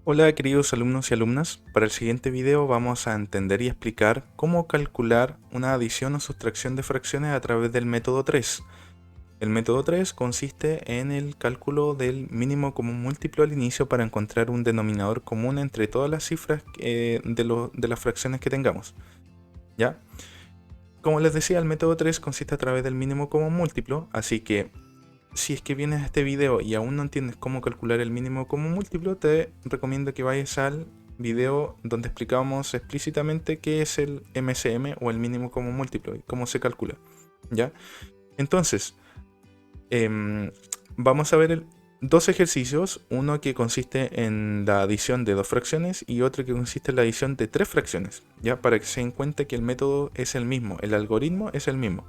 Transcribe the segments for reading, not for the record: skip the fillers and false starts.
Hola queridos alumnos y alumnas, para el siguiente video vamos a entender y explicar cómo calcular una adición o sustracción de fracciones a través del método 3. El método 3 consiste en el cálculo del mínimo común múltiplo al inicio para encontrar un denominador común entre todas las cifras de las fracciones que tengamos. ¿Ya? Como les decía, el método 3 consiste a través del mínimo común múltiplo, así que si es que vienes a este video y aún no entiendes cómo calcular el mínimo común múltiplo, te recomiendo que vayas al video donde explicamos explícitamente qué es el MCM o el mínimo común múltiplo y cómo se calcula. ¿Ya? Entonces, vamos a ver dos ejercicios, uno que consiste en la adición de dos fracciones y otro que consiste en la adición de tres fracciones, ¿ya? Para que se den cuenta que el método es el mismo, el algoritmo es el mismo.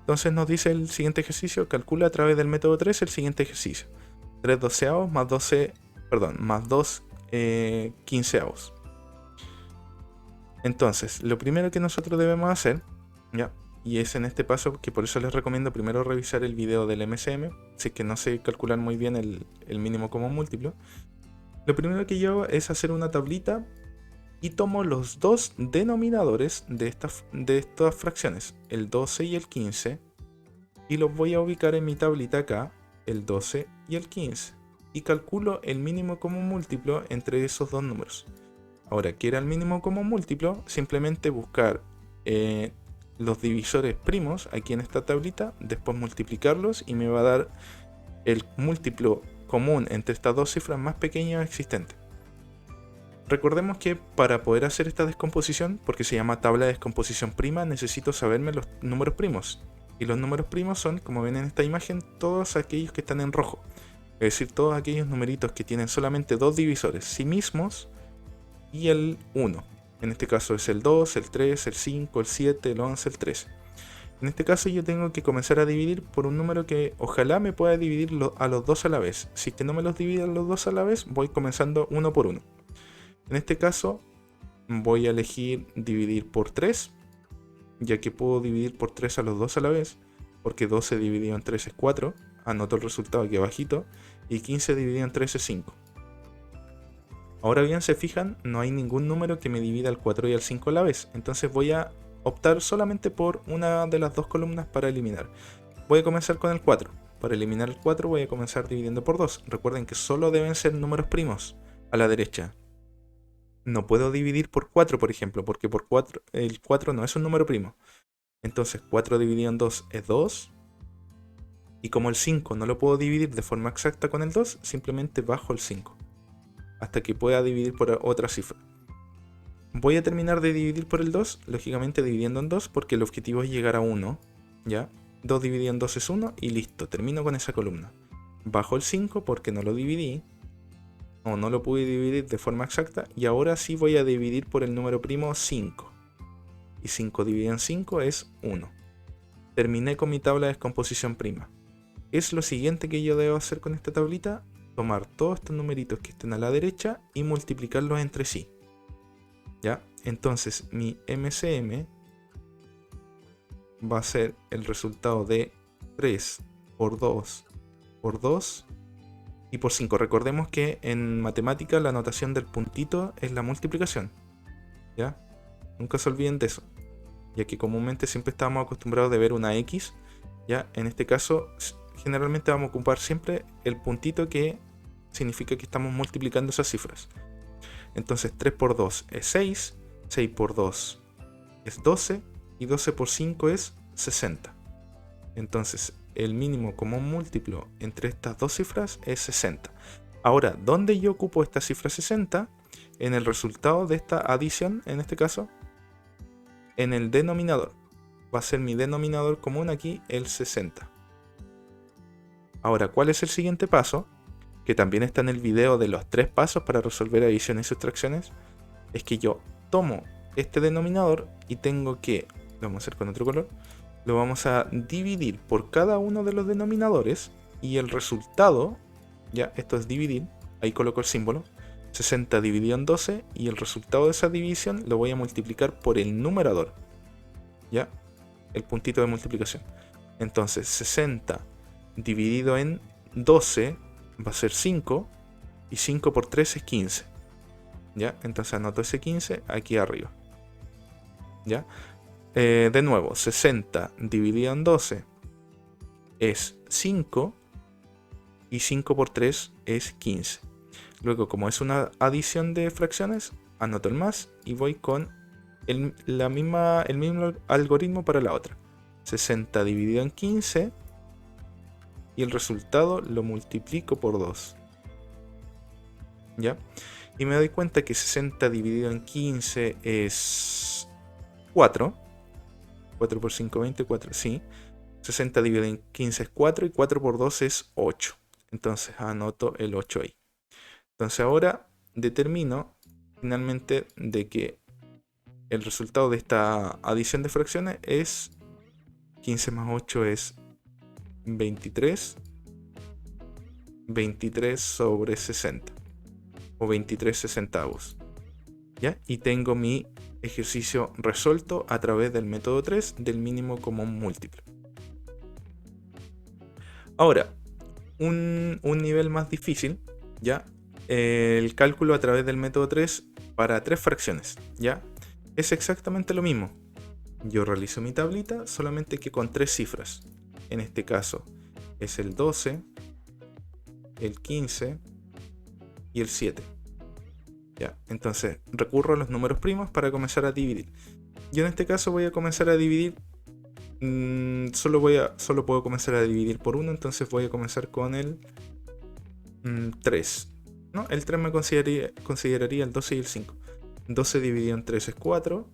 Entonces nos dice el siguiente ejercicio, calcula a través del método 3 el siguiente ejercicio. 3 doceavos más 12, perdón, más 2 quinceavos. Entonces, lo primero que nosotros debemos hacer, ¿ya? Y es en este paso que por eso les recomiendo primero revisar el video del MCM, si es que no sé calcular muy bien el mínimo común múltiplo. Lo primero que yo hago es hacer una tablita y tomo los dos denominadores de estas fracciones, el 12 y el 15, y los voy a ubicar en mi tablita acá, el 12 y el 15, y calculo el mínimo común múltiplo entre esos dos números. Ahora, ¿qué era el mínimo común múltiplo? Simplemente buscar los divisores primos aquí en esta tablita, después multiplicarlos y me va a dar el múltiplo común entre estas dos cifras más pequeñas existentes. Recordemos que para poder hacer esta descomposición, porque se llama tabla de descomposición prima, necesito saberme los números primos. Y los números primos son, como ven en esta imagen, todos aquellos que están en rojo. Es decir, todos aquellos numeritos que tienen solamente dos divisores, sí mismos y el 1. En este caso es el 2, el 3, el 5, el 7, el 11, el 13. En este caso yo tengo que comenzar a dividir por un número que ojalá me pueda dividir a los dos a la vez. Si es que no me los divide a los dos a la vez, voy comenzando uno por uno. En este caso voy a elegir dividir por 3, ya que puedo dividir por 3 a los dos a la vez, porque 12 dividido en 3 es 4, anoto el resultado aquí abajito, y 15 dividido en 3 es 5. Ahora bien, se fijan, no hay ningún número que me divida al 4 y al 5 a la vez, entonces voy a optar solamente por una de las dos columnas para eliminar. Voy a comenzar con el 4. Para eliminar el 4 voy a comenzar dividiendo por 2. Recuerden que solo deben ser números primos a la derecha. No puedo dividir por 4, por ejemplo, porque por 4, el 4 no es un número primo. Entonces 4 dividido en 2 es 2. Y como el 5 no lo puedo dividir de forma exacta con el 2, simplemente bajo el 5. Hasta que pueda dividir por otra cifra. Voy a terminar de dividir por el 2, lógicamente dividiendo en 2, porque el objetivo es llegar a 1. ¿Ya? 2 dividido en 2 es 1 y listo, termino con esa columna. Bajo el 5 porque no lo dividí. O no lo pude dividir de forma exacta. Y ahora sí voy a dividir por el número primo 5. Y 5 dividido en 5 es 1. Terminé con mi tabla de descomposición prima. Es lo siguiente que yo debo hacer con esta tablita. Tomar todos estos numeritos que estén a la derecha y multiplicarlos entre sí. ¿Ya? Entonces mi MCM va a ser el resultado de 3 por 2 por 2 y por 5. Recordemos que en matemática la notación del puntito es la multiplicación. ¿Ya? Nunca se olviden de eso, ya que comúnmente siempre estamos acostumbrados de ver una X. ¿Ya? En este caso generalmente vamos a ocupar siempre el puntito que significa que estamos multiplicando esas cifras. Entonces 3 por 2 es 6, 6 por 2 es 12 y 12 por 5 es 60. Entonces el mínimo común múltiplo entre estas dos cifras es 60. Ahora, ¿dónde yo ocupo esta cifra 60? En el resultado de esta adición, en este caso, en el denominador. Va a ser mi denominador común aquí el 60. Ahora, ¿cuál es el siguiente paso? Que también está en el video de los 3 pasos para resolver adiciones y sustracciones. Es que yo tomo este denominador y tengo que, lo vamos a hacer con otro color, lo vamos a dividir por cada uno de los denominadores y el resultado, ya esto es dividir, ahí coloco el símbolo, 60 dividido en 12 y el resultado de esa división lo voy a multiplicar por el numerador, ya, el puntito de multiplicación. Entonces 60 dividido en 12 va a ser 5 y 5 por 3 es 15. ¿ya? Entonces anoto ese 15 aquí arriba, ¿ya? De nuevo, 60 dividido en 12 es 5 y 5 por 3 es 15. Luego, como es una adición de fracciones, anoto el más y voy con el mismo algoritmo para la otra. 60 dividido en 15 y el resultado lo multiplico por 2. ¿Ya? Y me doy cuenta que 60 dividido en 15 es 4. 4 por 5, 20, 4, sí. 60 dividido en 15 es 4 y 4 por 2 es 8. Entonces anoto el 8 ahí. Entonces ahora determino finalmente de que el resultado de esta adición de fracciones es 15 más 8 es 23. 23 sobre 60. O 23 sesentavos. ¿Ya? Y tengo mi ejercicio resuelto a través del método 3 del mínimo común múltiplo. Ahora, un nivel más difícil, ¿ya? El cálculo a través del método 3 para 3 fracciones, ¿ya? Es exactamente lo mismo. Yo realizo mi tablita, solamente que con 3 cifras. En este caso es el 12, el 15 y el 7. ¿Ya? Entonces recurro a los números primos para comenzar a dividir. Yo en este caso voy a comenzar a dividir. Solo puedo comenzar a dividir por 1, entonces voy a comenzar con el 3. ¿No? El 3 me consideraría el 12 y el 5. 12 dividido en 3 es 4.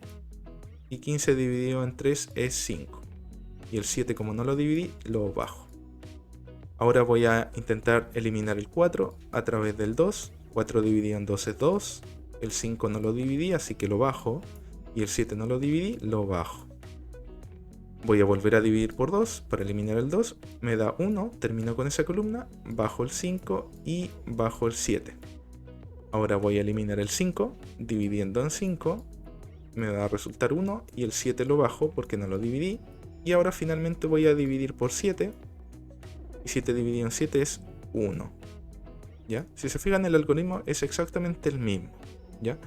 Y 15 dividido en 3 es 5. Y el 7, como no lo dividí, lo bajo. Ahora voy a intentar eliminar el 4 a través del 2. 4 dividido en 2 es 2. El 5 no lo dividí, así que lo bajo. Y el 7 no lo dividí, lo bajo. Voy a volver a dividir por 2 para eliminar el 2. Me da 1, termino con esa columna, bajo el 5 y bajo el 7. Ahora voy a eliminar el 5, dividiendo en 5. Me va a resultar 1 y el 7 lo bajo porque no lo dividí. Y ahora finalmente voy a dividir por 7. Y 7 dividido en 7 es 1. ¿Ya? Si se fijan, el algoritmo es exactamente el mismo. ¿Ya?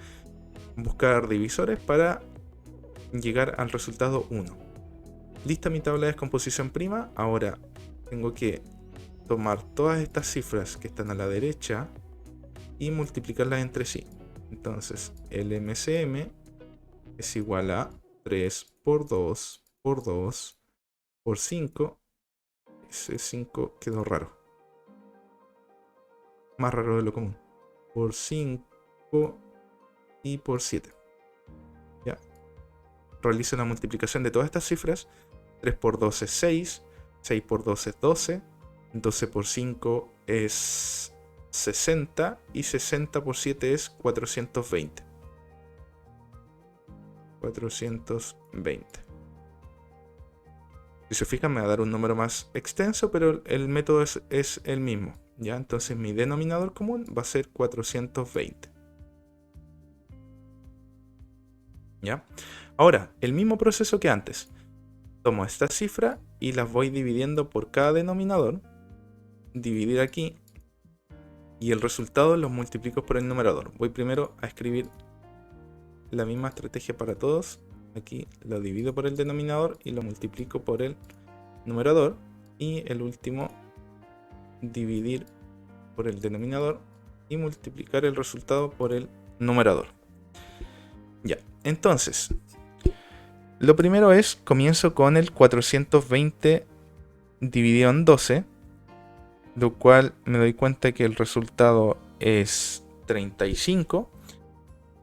Buscar divisores para llegar al resultado 1. Lista mi tabla de descomposición prima. Ahora tengo que tomar todas estas cifras que están a la derecha y multiplicarlas entre sí. Entonces el MCM es igual a 3 por 2 por 2 por 5. Ese 5 quedó raro. Más raro de lo común. Por 5 y por 7. ¿Ya? Realizo la multiplicación de todas estas cifras. 3 por 2 es 6. 6 por 2 es 12. 12 por 5 es 60. Y 60 por 7 es 420. 420. Si se fijan, me va a dar un número más extenso, pero el método es el mismo. ¿Ya? Entonces mi denominador común va a ser 420. ¿Ya? Ahora, el mismo proceso que antes. Tomo esta cifra y las voy dividiendo por cada denominador. Dividir aquí. Y el resultado los multiplico por el numerador. Voy primero a escribir la misma estrategia para todos. Aquí lo divido por el denominador y lo multiplico por el numerador. Y el último, dividir por el denominador y multiplicar el resultado por el numerador. Ya, entonces, lo primero es, comienzo con el 420 dividido en 12, lo cual me doy cuenta que el resultado es 35.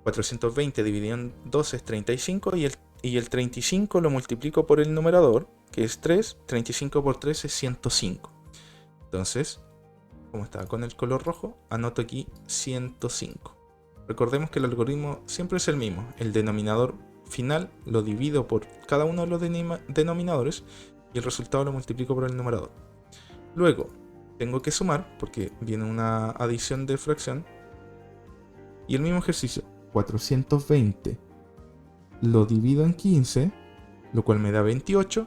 420 dividido en 12 es 35 y el 35 lo multiplico por el numerador, que es 3. 35 por 3 es 105. Entonces, como estaba con el color rojo, anoto aquí 105. Recordemos que el algoritmo siempre es el mismo. El denominador final lo divido por cada uno de los denominadores y el resultado lo multiplico por el numerador. Luego, tengo que sumar, porque viene una adición de fracción. Y el mismo ejercicio. 420 lo divido en 15, lo cual me da 28.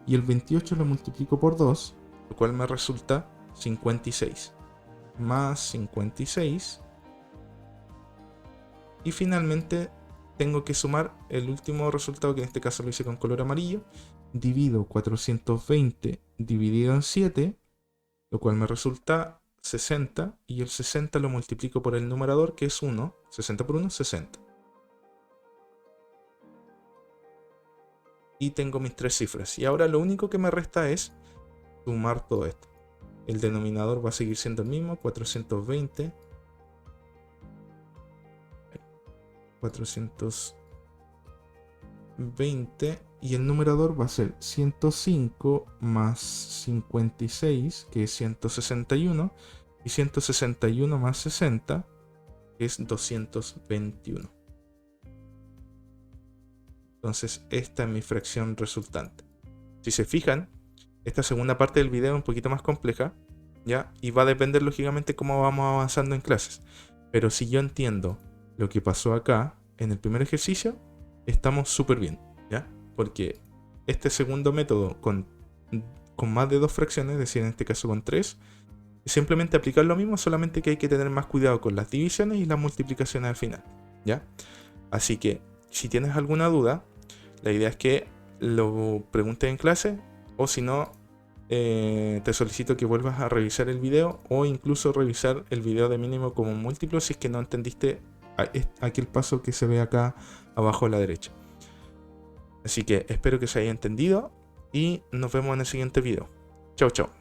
Y el 28 lo multiplico por 2, lo cual me resulta 56. Más 56 Y finalmente tengo que sumar el último resultado, que en este caso lo hice con color amarillo. Divido 420 dividido en 7, lo cual me resulta 60, y el 60 lo multiplico por el numerador, que es 1. 60 por 1, 60. Y tengo mis 3 cifras. Y ahora lo único que me resta es sumar todo esto. El denominador va a seguir siendo el mismo, 420. 420, y el numerador va a ser 105 más 56, que es 161, y 161 más 60, que es 221. Entonces esta es mi fracción resultante. Si se fijan, esta segunda parte del video es un poquito más compleja, ¿ya? Y va a depender lógicamente cómo vamos avanzando en clases. Pero si yo entiendo lo que pasó acá en el primer ejercicio, estamos súper bien, ¿ya? Porque este segundo método con más de 2 fracciones, es decir, en este caso con 3, es simplemente aplicar lo mismo, solamente que hay que tener más cuidado con las divisiones y las multiplicaciones al final, ¿ya? Así que si tienes alguna duda, la idea es que lo preguntes en clase, o si no, te solicito que vuelvas a revisar el video, o incluso revisar el video de mínimo como múltiplo si es que no entendiste aquel paso que se ve acá abajo a la derecha. Así que espero que se haya entendido y nos vemos en el siguiente video. Chao, chao.